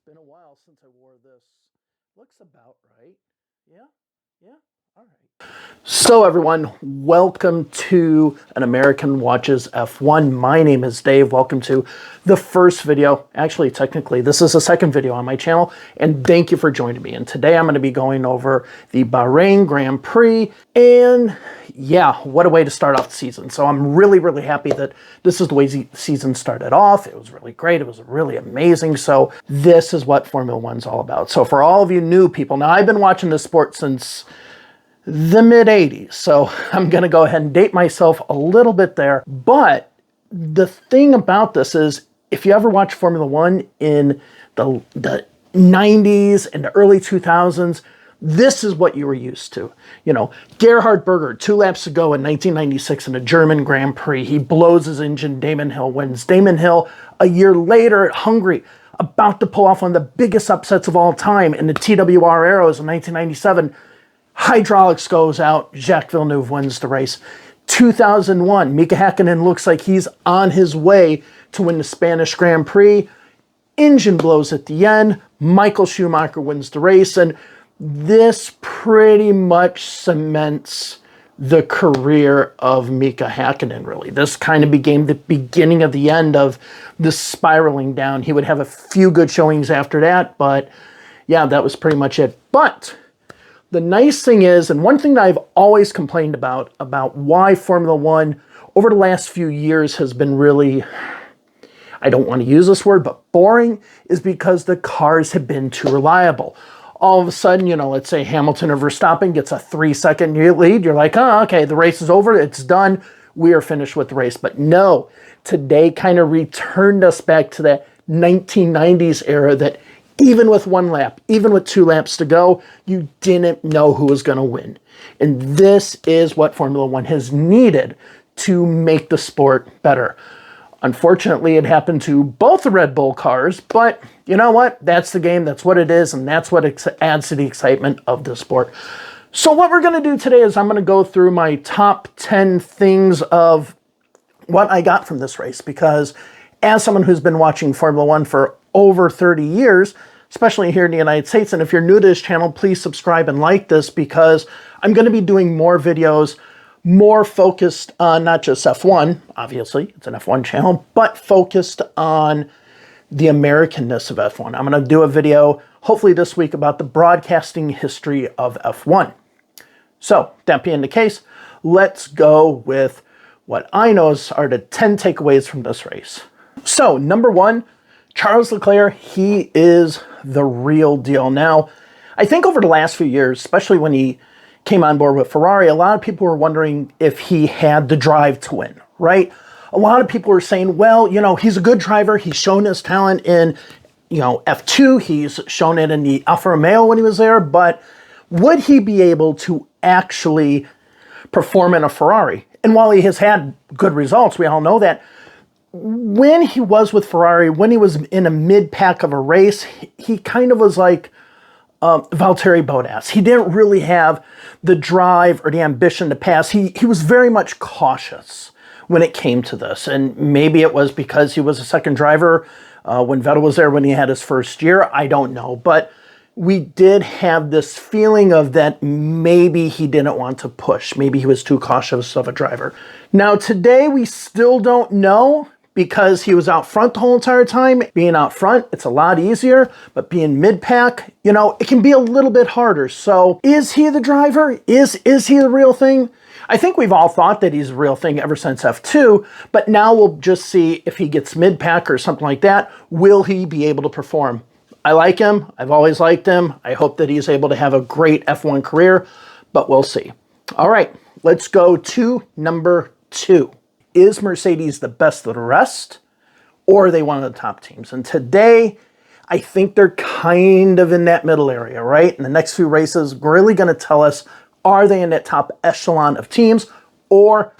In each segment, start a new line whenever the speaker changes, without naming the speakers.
been a while since I wore this. Looks about right. Yeah? Yeah? All right. So, everyone, welcome to An American Watches F1. My name is Dave. Welcome to the first video. Actually, technically, this is the second video on my channel, and thank you for joining me. And today I'm going to be going over the Bahrain Grand Prix, and yeah, what a way to start off the season. So I'm really, really happy that this is the way the season started off. It was really great. It was really amazing. So this is what Formula One's all about. So for all of you new people, now I've been watching this sport since the mid-'80s, so I'm going to go ahead and date myself a little bit there. But the thing about this is, if you ever watch Formula One in the 90s and the early 2000s, this is what you were used to. You know, Gerhard Berger, 2 laps to go in 1996 in a German Grand Prix. He blows his engine, Damon Hill wins. Damon Hill, a year later at Hungary, about to pull off one of the biggest upsets of all time in the TWR Arrows in 1997. Hydraulics goes out, Jacques Villeneuve wins the race. 2001, Mika Häkkinen looks like he's on his way to win the Spanish Grand Prix. Engine blows at the end, Michael Schumacher wins the race, and this pretty much cements the career of Mika Häkkinen, really. This kind of became the beginning of the end of the spiraling down. He would have a few good showings after that, but yeah, that was pretty much it. But the nice thing is, and one thing that I've always complained about why Formula One over the last few years has been really, I don't want to use this word, but boring, is because the cars have been too reliable. All of a sudden, you know, let's say Hamilton or Verstappen gets a 3-second lead. You're like, oh, okay, the race is over. It's done. We are finished with the race. But no, today kind of returned us back to that 1990s era that even with 1 lap, even with 2 laps to go, you didn't know who was going to win. And this is what Formula One has needed to make the sport better. Unfortunately, it happened to both the Red Bull cars, but you know what? That's the game, that's what it is, and that's what adds to the excitement of the sport. So what we're going to do today is I'm going to go through my top 10 things of what I got from this race, because as someone who's been watching Formula One for over 30 years, especially here in the United States, and if you're new to this channel, please subscribe and like this, because I'm going to be doing more videos more focused on not just F1, obviously, it's an F1 channel, but focused on the Americanness of F1. I'm going to do a video, hopefully this week, about the broadcasting history of F1. So, that being the case, let's go with what I know are the 10 takeaways from this race. So, number 1, Charles Leclerc, he is the real deal. Now, I think over the last few years, especially when he came on board with Ferrari, a lot of people were wondering if he had the drive to win, right? A lot of people were saying, well, you know, he's a good driver. He's shown his talent in, you know, F2. He's shown it in the Alfa Romeo when he was there, but would he be able to actually perform in a Ferrari? And while he has had good results, we all know that, when he was with Ferrari, when he was in a mid-pack of a race, he kind of was like Valtteri Bottas. He didn't really have the drive or the ambition to pass. He was very much cautious when it came to this. And maybe it was because he was a second driver when Vettel was there when he had his first year. I don't know. But we did have this feeling of that maybe he didn't want to push. Maybe he was too cautious of a driver. Now, today we still don't know, because he was out front the whole entire time. Being out front, it's a lot easier, but being mid-pack, you know, it can be a little bit harder. So is he the driver? Is he the real thing? I think we've all thought that he's the real thing ever since F2, but now we'll just see if he gets mid-pack or something like that. Will he be able to perform? I like him. I've always liked him. I hope that he's able to have a great F1 career, but we'll see. All right, let's go to number 2. Is Mercedes the best of the rest, or are they one of the top teams? And today, I think they're kind of in that middle area, right? In the next few races, we're really going to tell us, are they in that top echelon of teams, or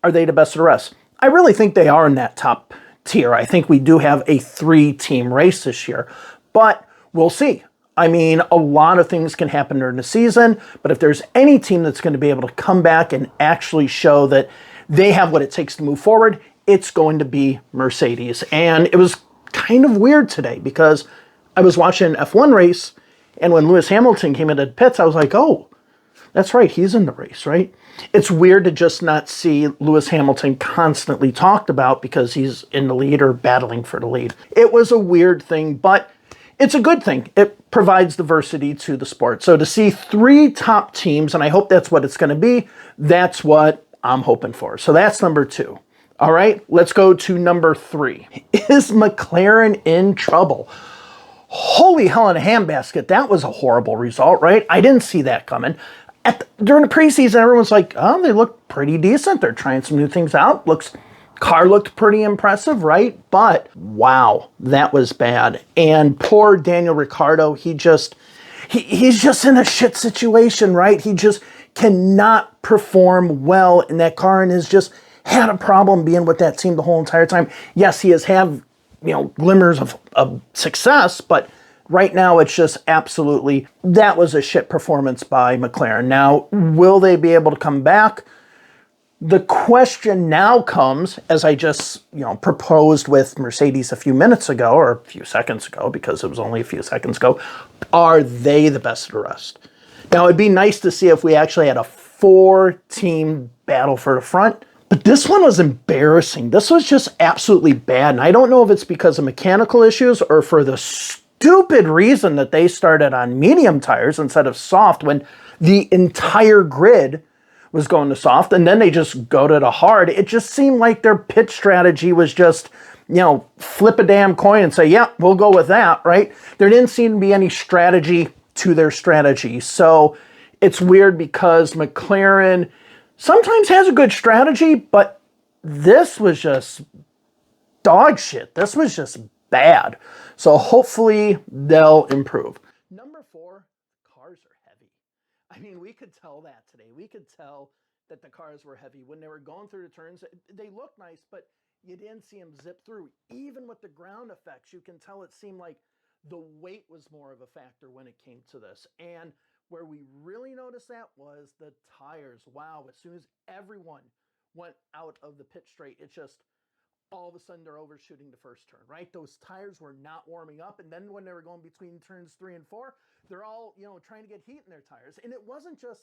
are they the best of the rest? I really think they are in that top tier. I think we do have a 3-team race this year, but we'll see. I mean, a lot of things can happen during the season, but if there's any team that's going to be able to come back and actually show that they have what it takes to move forward, it's going to be Mercedes. And it was kind of weird today because I was watching an F1 race, and when Lewis Hamilton came into the pits, I was like, oh, that's right, he's in the race, right? It's weird to just not see Lewis Hamilton constantly talked about because he's in the lead or battling for the lead. It was a weird thing, but it's a good thing. It provides diversity to the sport. So to see 3 top teams, and I hope that's what it's going to be, that's what I'm hoping for. So that's number 2. All right, let's go to number 3. Is McLaren in trouble? Holy hell in a handbasket. That was a horrible result, right? I didn't see that coming. During the preseason, everyone's like, oh, they look pretty decent. They're trying some new things out. Car looked pretty impressive, right? But wow, that was bad. And poor Daniel Ricciardo, he's just in a shit situation, right? He just cannot perform well in that car and has just had a problem being with that team the whole entire time. Yes, he has had, glimmers of success, but right now, it's just absolutely, that was a shit performance by McLaren. Now, will they be able to come back? The question now comes, as I just, proposed with Mercedes a few minutes ago, or a few seconds ago, because it was only a few seconds ago, are they the best of the rest? Now, it'd be nice to see if we actually had a 4-team battle for the front, but this one was embarrassing. This was just absolutely bad, and I don't know if it's because of mechanical issues or for the stupid reason that they started on medium tires instead of soft when the entire grid was going to soft, and then they just go to the hard. It just seemed like their pit strategy was just, flip a damn coin and say, yeah, we'll go with that, right? There didn't seem to be any strategy to their strategy. So it's weird because McLaren sometimes has a good strategy, but this was just dog shit. This was just bad. So hopefully they'll improve. Number 4, cars are heavy. I mean, we could tell that today. We could tell that the cars were heavy. When they were going through the turns, they looked nice, but you didn't see them zip through. Even with the ground effects, you can tell it seemed like the weight was more of a factor when it came to this. And where we really noticed that was the tires. Wow, as soon as everyone went out of the pit straight, it just, all of a sudden they're overshooting the first turn, right? Those tires were not warming up. And then when they were going between turns 3 and 4, they're all, trying to get heat in their tires. And it wasn't just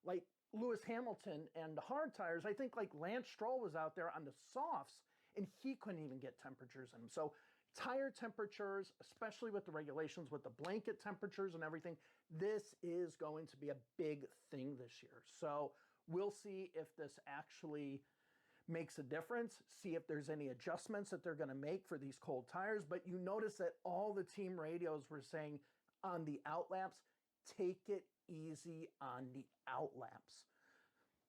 like Lewis Hamilton and the hard tires. I think like Lance Stroll was out there on the softs and he couldn't even get temperatures in them. So tire temperatures, especially with the regulations, with the blanket temperatures and everything, this is going to be a big thing this year. So we'll see if this actually makes a difference, see if there's any adjustments that they're going to make for these cold tires. But you notice that all the team radios were saying on the outlaps, take it easy on the outlaps.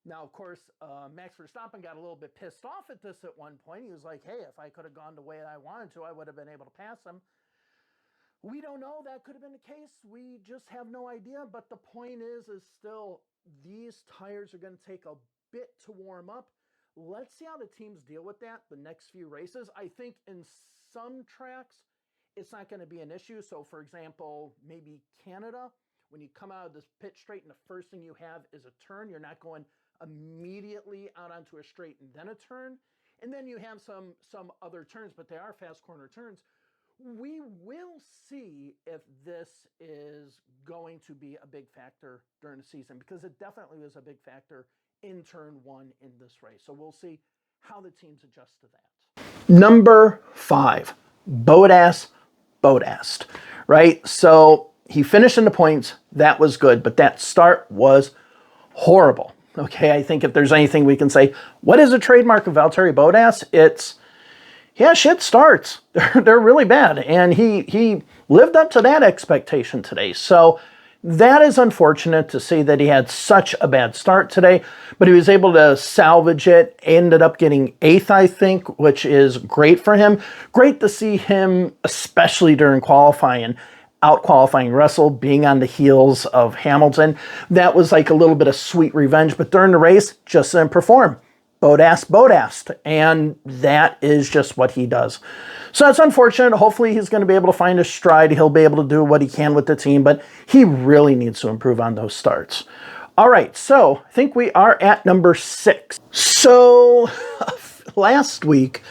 Now, of course, Max Verstappen got a little bit pissed off at this at one point. He was like, hey, if I could have gone the way I wanted to, I would have been able to pass him. We don't know. That could have been the case. We just have no idea. But the point is still these tires are going to take a bit to warm up. Let's see how the teams deal with that the next few races. I think in some tracks, it's not going to be an issue. So, for example, maybe Canada, when you come out of this pit straight and the first thing you have is a turn, you're not going immediately out onto a straight and then a turn. And then you have some other turns, but they are fast corner turns. We will see if this is going to be a big factor during the season, because it definitely was a big factor in turn 1 in this race. So we'll see how the teams adjust to that. Number 5, Bottas, right? So he finished in the points. That was good, but that start was horrible. Okay, I think if there's anything we can say, what is a trademark of Valtteri Bottas? It's, yeah, shit starts. They're really bad. And he lived up to that expectation today. So that is unfortunate to see that he had such a bad start today, but he was able to salvage it, ended up getting 8th, I think, which is great for him. Great to see him, especially during qualifying, out-qualifying Russell, being on the heels of Hamilton. That was like a little bit of sweet revenge, but during the race, just didn't perform. Bottas, and that is just what he does. So that's unfortunate. Hopefully he's going to be able to find his stride. He'll be able to do what he can with the team, but he really needs to improve on those starts. All right, so I think we are at number 6. So last week,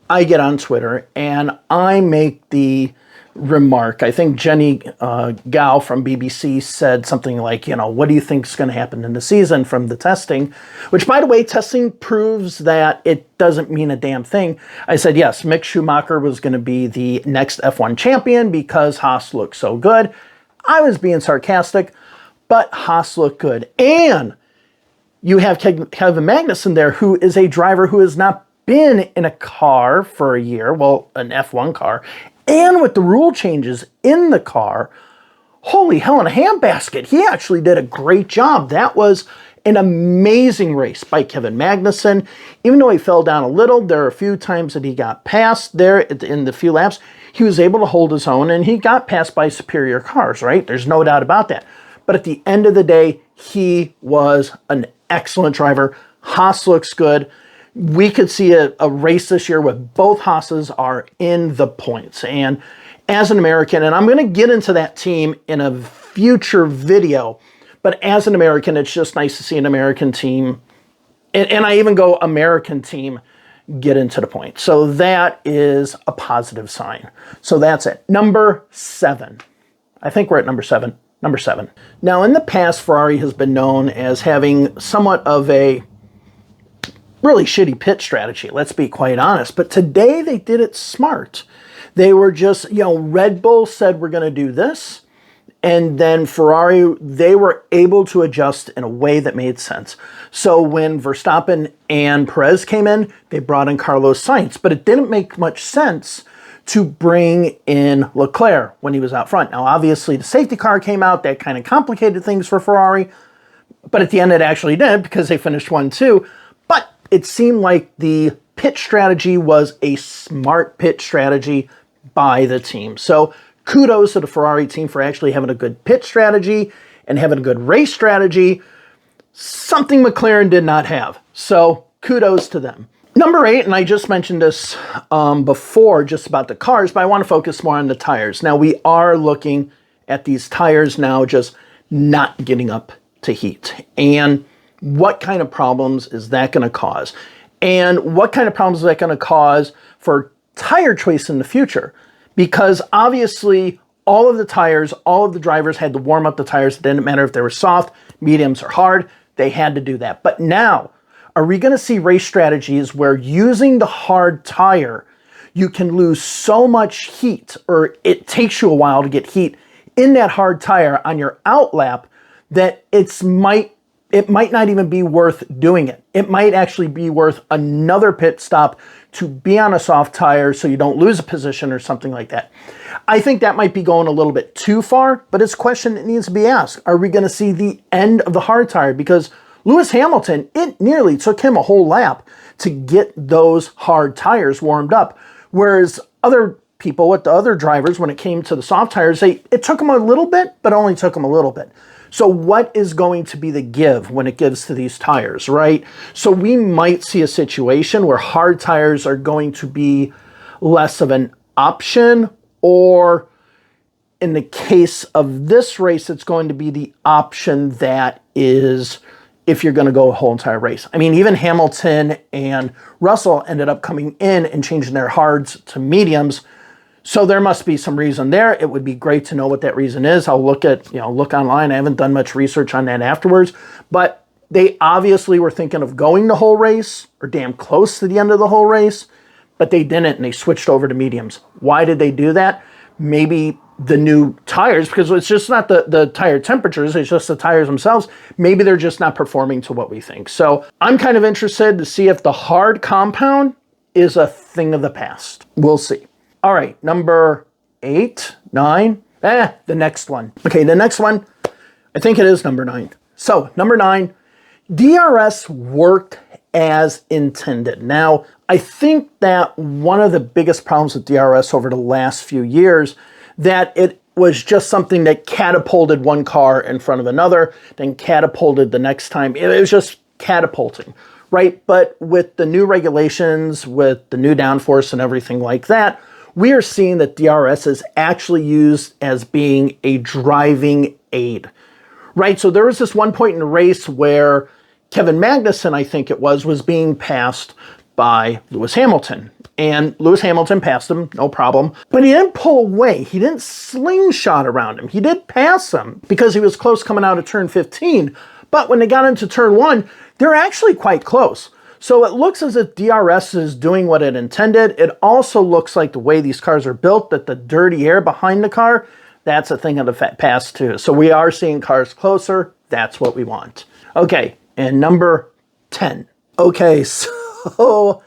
I get on Twitter and I make the remark. I think Jenny Gao from BBC said something like, what do you think is going to happen in the season from the testing? Which, by the way, testing proves that it doesn't mean a damn thing. I said, yes, Mick Schumacher was going to be the next F1 champion because Haas looked so good. I was being sarcastic, but Haas looked good. And you have Kevin Magnussen there, who is a driver who has not been in a car for a year, well, an F1 car, and with the rule changes in the car, holy hell in a handbasket. He actually did a great job. That was an amazing race by Kevin Magnussen. Even though he fell down a little, there are a few times that he got passed there in the few laps. He was able to hold his own, and he got passed by superior cars, right? There's no doubt about that. But at the end of the day, he was an excellent driver. Haas looks good. We could see a race this year where both Haas's are in the points. And as an American, and I'm going to get into that team in a future video, but as an American, it's just nice to see an American team, and I even go American team, get into the point. So that is a positive sign. So that's it. Number 7. I think we're at number 7. Number 7. Now, in the past, Ferrari has been known as having somewhat of a really shitty pit strategy, let's be quite honest. But today they did it smart. They were just, Red Bull said we're going to do this. And then Ferrari, they were able to adjust in a way that made sense. So when Verstappen and Perez came in, they brought in Carlos Sainz. But it didn't make much sense to bring in Leclerc when he was out front. Now, obviously, the safety car came out. That kind of complicated things for Ferrari. But at the end, it actually did because they finished 1-2. But it seemed like the pit strategy was a smart pit strategy by the team. So kudos to the Ferrari team for actually having a good pit strategy and having a good race strategy, something McLaren did not have. So kudos to them. Number 8, and I just mentioned this before just about the cars, but I want to focus more on the tires. Now, we are looking at these tires now just not getting up to heat. And what kind of problems is that going to cause? And what kind of problems is that going to cause for tire choice in the future? Because obviously, all of the tires, all of the drivers had to warm up the tires. It didn't matter if they were soft, mediums, or hard. They had to do that. But now, are we going to see race strategies where using the hard tire, you can lose so much heat, or it takes you a while to get heat in that hard tire on your out lap that it might not even be worth doing it. It might actually be worth another pit stop to be on a soft tire so you don't lose a position or something like that. I think that might be going a little bit too far, but it's a question that needs to be asked. Are we going to see the end of the hard tire? Because Lewis Hamilton, it nearly took him a whole lap to get those hard tires warmed up. Whereas other people, with the other drivers, when it came to the soft tires, it took them a little bit, but only took them a little bit. So what is going to be the give when it gives to these tires, right? So we might see a situation where hard tires are going to be less of an option, or in the case of this race, it's going to be the option that is if you're going to go a whole entire race. I mean, even Hamilton and Russell ended up coming in and changing their hards to mediums. So there must be some reason there. It would be great to know what that reason is. I'll look online. I haven't done much research on that afterwards, but they obviously were thinking of going the whole race or damn close to the end of the whole race, but they didn't, and they switched over to mediums. Why did they do that? Maybe the new tires, because it's just not the tire temperatures, it's just the tires themselves. Maybe they're just not performing to what we think. So I'm kind of interested to see if the hard compound is a thing of the past. We'll see. All right, number 8, 9, the next one. Okay, the next one, I think it is number 9. So, number 9, DRS worked as intended. Now, I think that one of the biggest problems with DRS over the last few years, that it was just something that catapulted one car in front of another, then catapulted the next time. It was just catapulting, right? But with the new regulations, with the new downforce and everything like that, we are seeing that DRS is actually used as being a driving aid, right? So there was this one point in the race where Kevin Magnussen, I think it was being passed by Lewis Hamilton. And Lewis Hamilton passed him, no problem. But he didn't pull away. He didn't slingshot around him. He did pass him because he was close coming out of turn 15. But when they got into turn 1, they're actually quite close. So it looks as if DRS is doing what it intended. It also looks like the way these cars are built, that the dirty air behind the car, that's a thing of the past too. So we are seeing cars closer. That's what we want. Okay, and number 10. Okay, so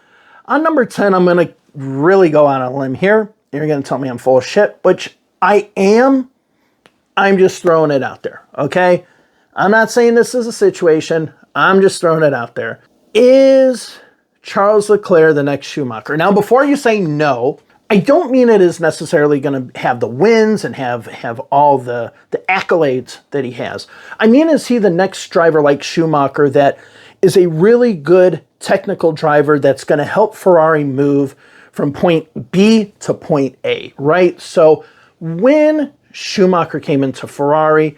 on number 10, I'm going to really go out on a limb here. You're going to tell me I'm full of shit, which I am. I'm just throwing it out there, okay? I'm not saying this is a situation. I'm just throwing it out there. Is Charles Leclerc the next Schumacher? Now, before you say no, I don't mean it is necessarily going to have the wins and have all the accolades that he has. I mean, is he the next driver like Schumacher that is a really good technical driver that's going to help Ferrari move from point B to point A, right? So when Schumacher came into Ferrari,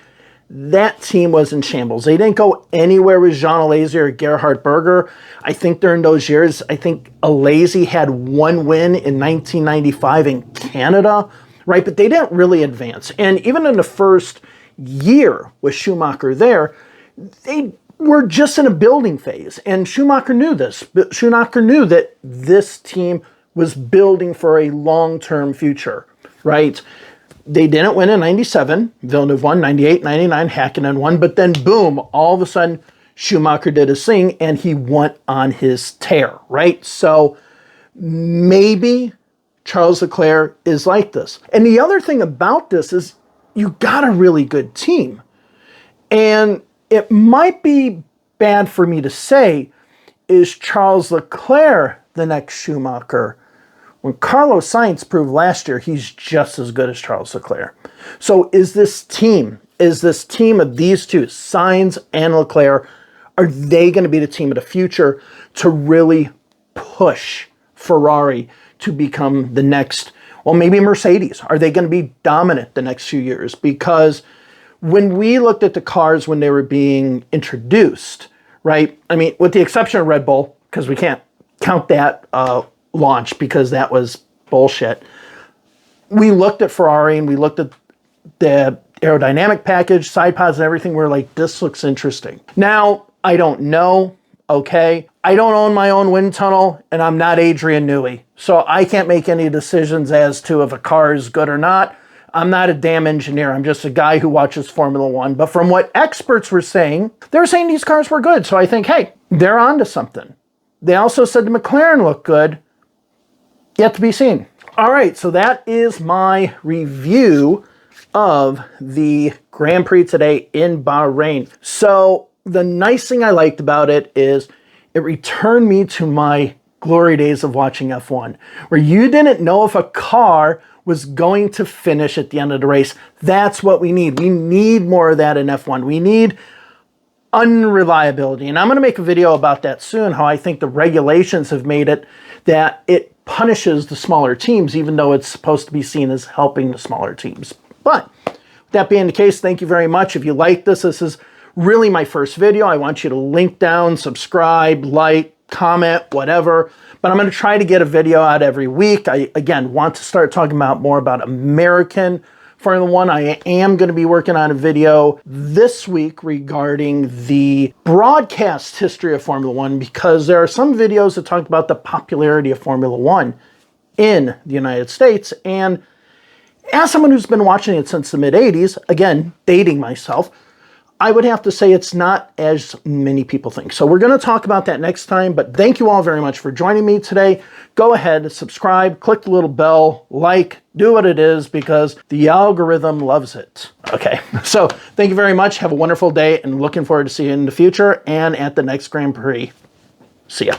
that team was in shambles. They didn't go anywhere with Jean Alesi or Gerhard Berger. I think during those years, I think Alesi had one win in 1995 in Canada, right? But they didn't really advance. And even in the first year with Schumacher there, they were just in a building phase. And Schumacher knew this. But Schumacher knew that this team was building for a long-term future, right? They didn't win in 97. Villeneuve won 98, 99, Hakkinen won. But then, boom, all of a sudden, Schumacher did his thing, and he went on his tear, right? So maybe Charles Leclerc is like this. And the other thing about this is you got a really good team. And it might be bad for me to say, is Charles Leclerc the next Schumacher? When Carlos Sainz proved last year, he's just as good as Charles Leclerc. So is this team of these two, Sainz and Leclerc, are they going to be the team of the future to really push Ferrari to become the next, well, maybe Mercedes? Are they going to be dominant the next few years? Because when we looked at the cars when they were being introduced, right? I mean, with the exception of Red Bull, because we can't count that launch because that was bullshit. We looked at Ferrari and we looked at the aerodynamic package, side pods and everything. We're like, this looks interesting. Now, I don't know, okay? I don't own my own wind tunnel and I'm not Adrian Newey. So I can't make any decisions as to if a car is good or not. I'm not a damn engineer. I'm just a guy who watches Formula One. But from what experts were saying, they were saying these cars were good. So I think, hey, they're onto something. They also said the McLaren looked good. Yet to be seen. All right, so that is my review of the Grand Prix today in Bahrain. So the nice thing I liked about it is it returned me to my glory days of watching F1, where you didn't know if a car was going to finish at the end of the race. That's what we need. We need more of that in F1. We need unreliability. And I'm going to make a video about that soon, how I think the regulations have made it that it punishes the smaller teams, even though it's supposed to be seen as helping the smaller teams. But with that being the case, thank you very much. If you like this is really my first video. I want you to link down, subscribe, like, comment, whatever. But I'm going to try to get a video out every week. I, again, want to start talking more about American Formula One. I am going to be working on a video this week regarding the broadcast history of Formula One, because there are some videos that talk about the popularity of Formula One in the United States. And as someone who's been watching it since the mid-'80s, again, dating myself, I would have to say it's not as many people think. So we're going to talk about that next time, but thank you all very much for joining me today. Go ahead, subscribe, click the little bell, like, do what it is, because the algorithm loves it. Okay, so thank you very much. Have a wonderful day, and looking forward to seeing you in the future and at the next Grand Prix. See ya.